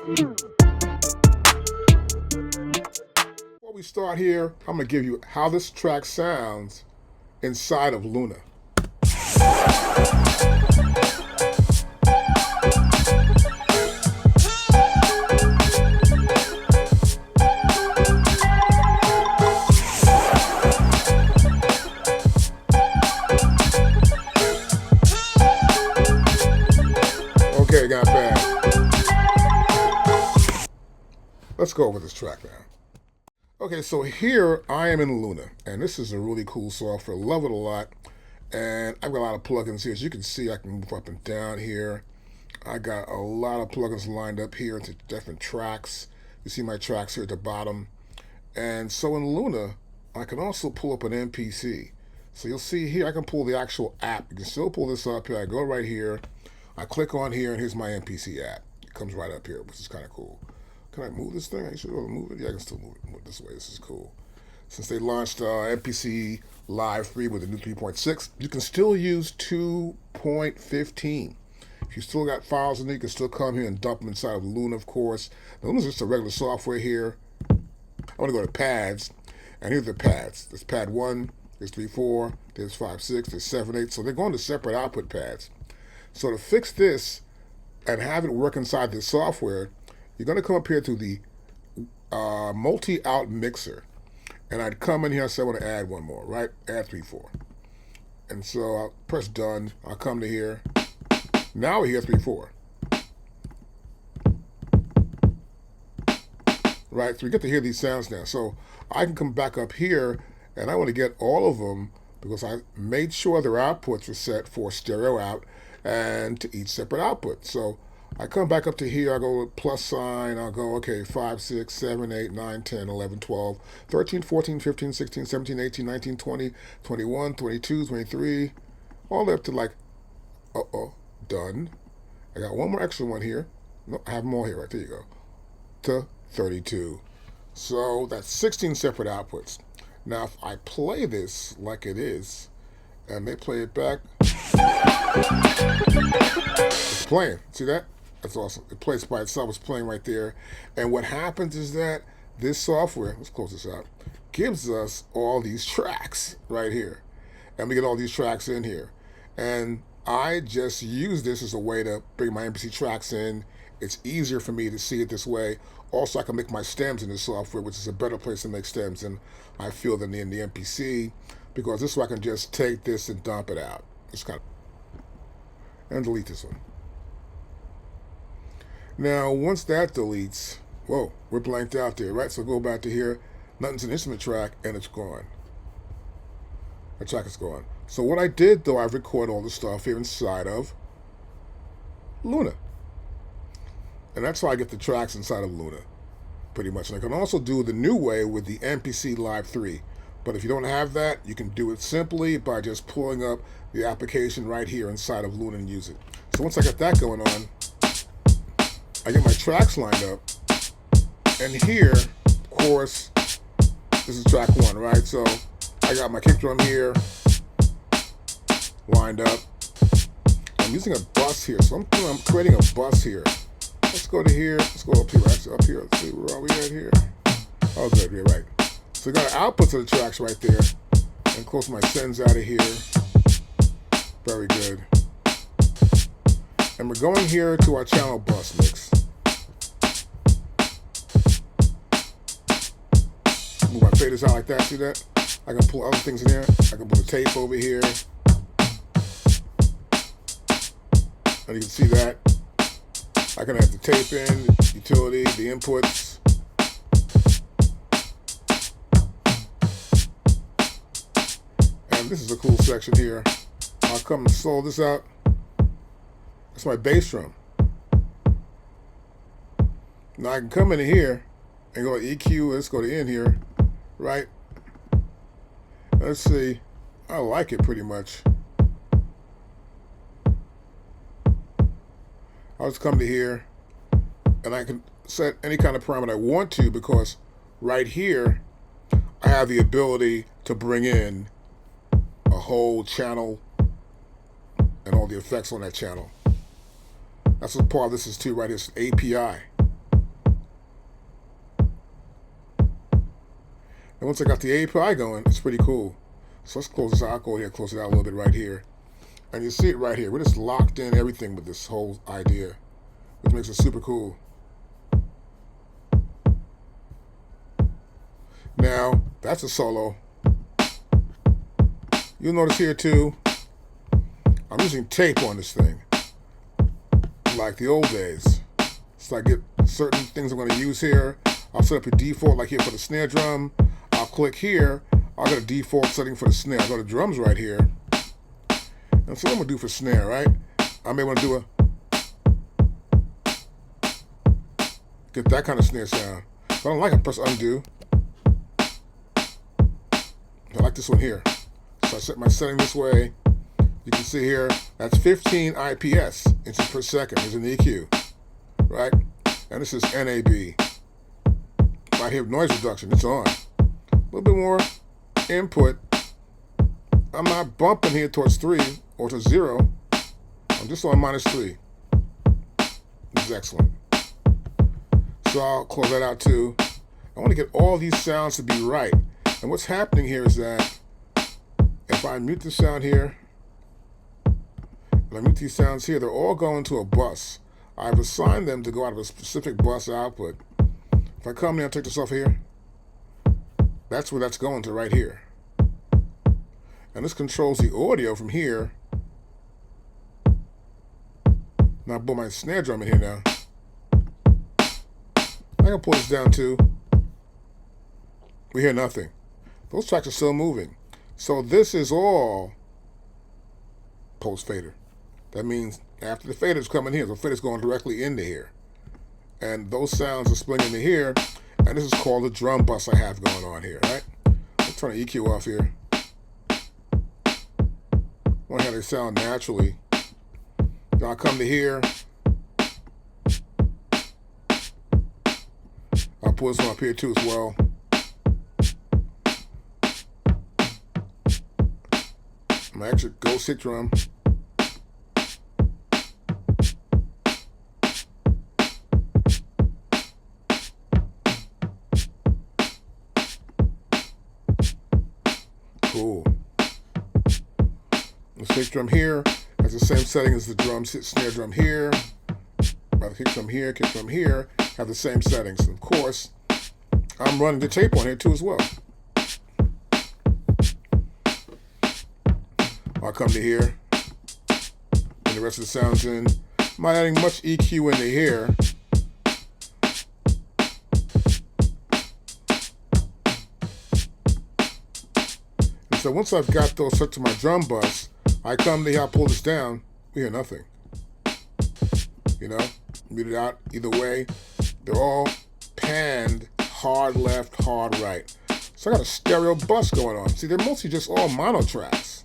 Before we start here, I'm going to give you how this track sounds inside of Luna. Okay, got bad. Let's go over this track now. Okay, so here I am in Luna, and this is a really cool software. Love it a lot. And I've got a lot of plugins here. As you can see, I can move up and down here. I got a lot of plugins lined up here into different tracks. You see my tracks here at the bottom. And so in Luna, I can also pull up an MPC. So you'll see here, I can pull the actual app. You can still pull this up here. I go right here. I click on here, and here's my MPC app. It comes right up here, which is kind of cool. Can I move this thing? I should be able to move it. Yeah, I can still move it this way. This is cool. Since they launched MPC Live 3 with the new 3.6, you can still use 2.15. If you still got files in there, you can still come here and dump them inside of Luna, of course. Now, Luna's just a regular software here. I want to go to pads, and here's the pads. There's pad 1, there's 3.4, there's 5.6, there's 7.8. So they're going to separate output pads. So to fix this and have it work inside this software, you're going to come up here to the multi-out mixer. And I'd come in here and say I want to add one more, right? Add 3.4. And so I'll press done. I'll come to here. Now we hear 3.4. Right? So we get to hear these sounds now. So I can come back up here, and I want to get all of them because I made sure their outputs were set for stereo out and to each separate output. So I come back up to here, I go with plus sign, I'll go, okay, 5, 6, 7, 8, 9, 10, 11, 12, 13, 14, 15, 16, 17, 18, 19, 20, 21, 22, 23, all the way up to like, done. I got one more extra one here. No, I have more here, right, there you go, to 32. So that's 16 separate outputs. Now, if I play this like it is, and they play it back, it's playing, see that? That's awesome. It plays by itself. It's playing right there. And what happens is that this software, let's close this out, gives us all these tracks right here. And we get all these tracks in here. And I just use this as a way to bring my MPC tracks in. It's easier for me to see it this way. Also, I can make my stems in this software, which is a better place to make stems than I feel than in the MPC, because this way I can just take this and dump it out. It's kind of, and delete this one. Now, once that deletes, whoa, we're blanked out there, right? So go back to here, nothing's an instrument track, and it's gone. The track is gone. So what I did, though, I've recorded all the stuff here inside of Luna. And that's how I get the tracks inside of Luna, pretty much. And I can also do the new way with the MPC Live 3. But if you don't have that, you can do it simply by just pulling up the application right here inside of Luna and use it. So once I got that going on, I get my tracks lined up, and here, of course, this is track 1, right? So I got my kick drum here, lined up. I'm using a bus here, so I'm creating a bus here. Let's go to here, let's go up here, actually up here, let's see, where are we at here? Oh, good, yeah, right. So I got outputs of the tracks right there, and close my sends out of here. Very good. And we're going here to our channel bus mix. Move my faders out like that, see that? I can pull other things in here. I can put a tape over here. And you can see that. I can add the tape in, utility, the inputs. And this is a cool section here. I'll come and solo this out. That's my bass drum. Now I can come in here and go to EQ. Let's go to in here, right? Let's see. I like it pretty much. I'll just come to here, and I can set any kind of parameter I want to, because right here I have the ability to bring in a whole channel and all the effects on that channel. That's what part of this is too, right? It's API. And once I got the API going, it's pretty cool. So let's close this out. I'll go here, close it out a little bit right here. And you see it right here. We're just locked in everything with this whole idea, which makes it super cool. Now, that's a solo. You'll notice here too, I'm using tape on this thing, like the old days. So I get certain things I'm going to use here. I'll set up a default, like here for the snare drum. I'll click here. I'll get a default setting for the snare. I'll go to drums right here. And so what I'm going to do for snare, right? I may want to do get that kind of snare sound. If I don't like it, press undo. I like this one here. So I set my setting this way. You can see here, that's 15 IPS, inches per second. There's an EQ, right? And this is NAB. Right here, noise reduction, it's on. A little bit more input. I'm not bumping here towards 3 or to 0. I'm just on -3. This is excellent. So I'll close that out too. I want to get all these sounds to be right. And what's happening here is that if I mute the sound here, and I mute these sounds here, they're all going to a bus. I've assigned them to go out of a specific bus output. If I come here and take this off here, that's where that's going to right here. And this controls the audio from here. Now I put my snare drum in here now. I can pull this down too. We hear nothing. Those tracks are still moving. So this is all post fader. That means after the fader's coming here, the fader's going directly into here. And those sounds are splitting into here. And this is called the drum bus I have going on here, right? Let's turn the EQ off here. I want to have it sound naturally. Then I'll come to here. I'll pull this one up here too as well. My extra ghost hit drum. Cool. The kick drum here has the same setting as the drum snare drum here. The kick drum here have the same settings. And of course, I'm running the tape on here too as well. I'll come to here, and the rest of the sounds in. I'm not adding much EQ into here. And so once I've got those set to my drum bus, I come to here, I pull this down, we hear nothing. You know, mute it out either way. They're all panned, hard left, hard right. So I got a stereo bus going on. See, they're mostly just all mono tracks.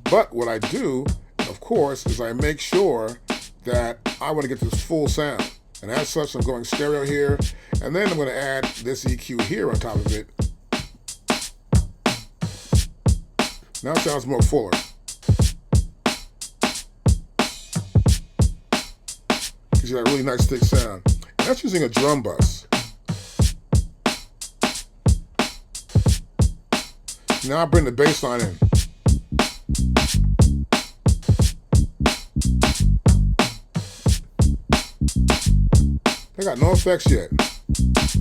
But what I do, of course, is I make sure that I want to get this full sound. And as such, I'm going stereo here. And then I'm going to add this EQ here on top of it. Now it sounds more fuller. Gives you that really nice thick sound. And that's using a drum bus. Now I bring the bass line in. I got no effects yet.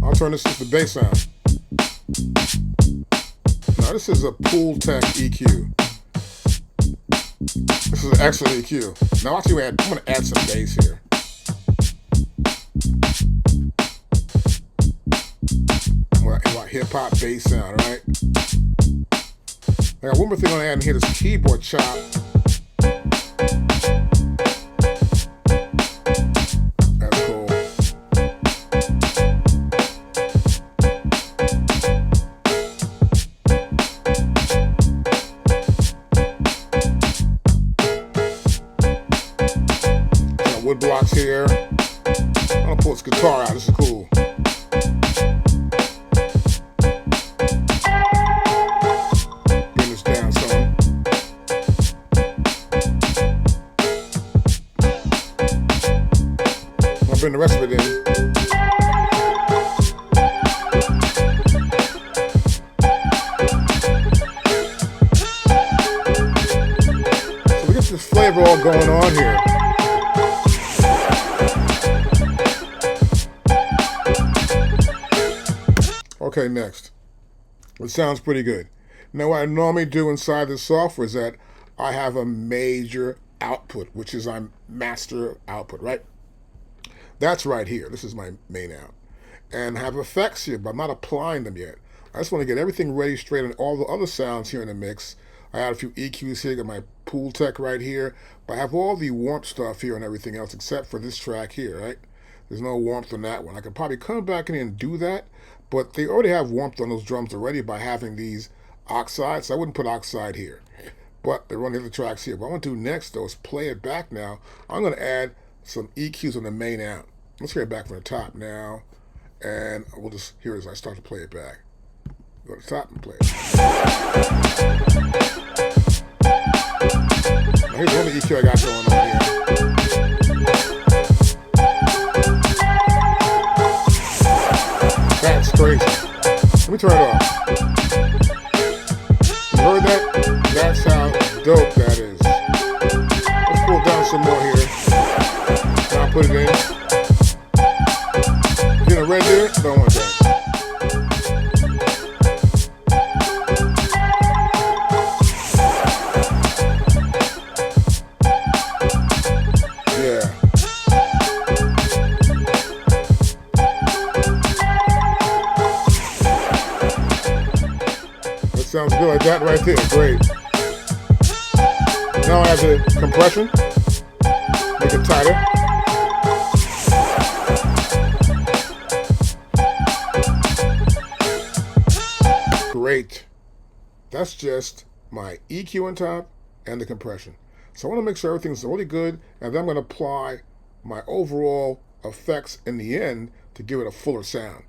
I'll turn this to the bass sound. Now this is a Pool Tech EQ. This is an excellent EQ. Now I'm going to add some bass here. Like hip hop bass sound, right? I got one more thing I'm going to add in here, this keyboard chop. Wood blocks here. I'm gonna pull this guitar out. This is cool. Bring this down some. I'll bring the rest of it in. have it all going on here. Okay, next. It sounds pretty good. Now what I normally do inside this software is that I have a major output, which is my master output, right? That's right here. This is my main out. And I have effects here, but I'm not applying them yet. I just want to get everything ready straight and all the other sounds here in the mix. I have a few EQs here, got my pool tech right here, but I have all the warmth stuff here and everything else except for this track here, right? There's no warmth on that one. I could probably come back in and do that, but they already have warmth on those drums already by having these oxides. So I wouldn't put oxide here, but they're running the tracks here. What I want to do next, though, is play it back now. I'm going to add some EQs on the main out. Let's hear it back from the top now, and we'll just hear it as I start to play it back. Go to the top and play it. Now here's one of the EQ I got going on here. That's crazy. Let me turn it off. You heard that? That's how dope that is. Let's pull it down some more here. Now put it in. Get it red there? Don't want that. Yeah. That sounds good like that right there. Great. Now I have the compression. Make it tighter. Great. That's just my EQ on top and the compression. So I want to make sure everything's really good, and then I'm going to apply my overall effects in the end to give it a fuller sound.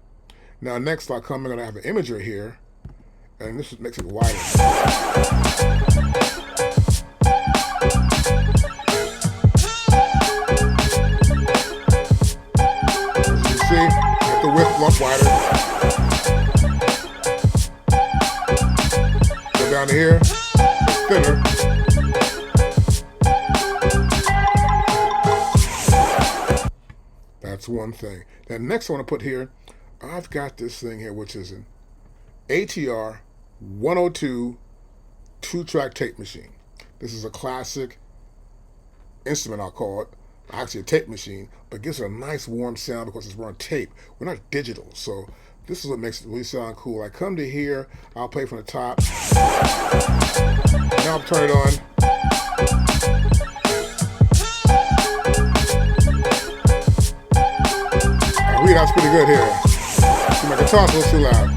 Now next I'm going to have an imager here, and this makes it wider. As you can see, get the width lump wider. Go down to here, it's thinner. That's one thing. Then next I want to put here, I've got this thing here, which is an ATR 102 two-track tape machine. This is a classic instrument, I'll call it. Actually a tape machine, but gives it a nice warm sound because it's on tape. We're not digital, so this is what makes it really sound cool. I come to here, I'll play from the top. Now I'll turn it on. That's pretty good here. See, my guitar's a little too loud.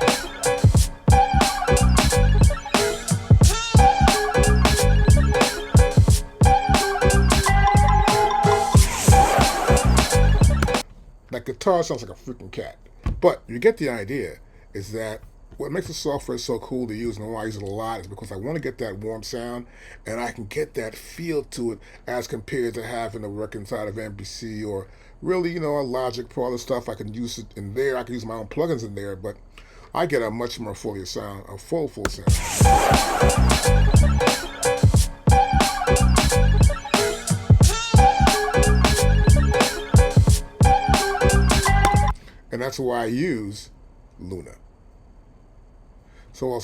That guitar sounds like a freaking cat. But you get the idea, is that what makes the software so cool to use and why I use it a lot is because I want to get that warm sound and I can get that feel to it as compared to having to work inside of MPC or really, a Logic Pro, other stuff. I can use it in there. I can use my own plugins in there, but I get a much more full sound, a full sound. And that's why I use Luna. So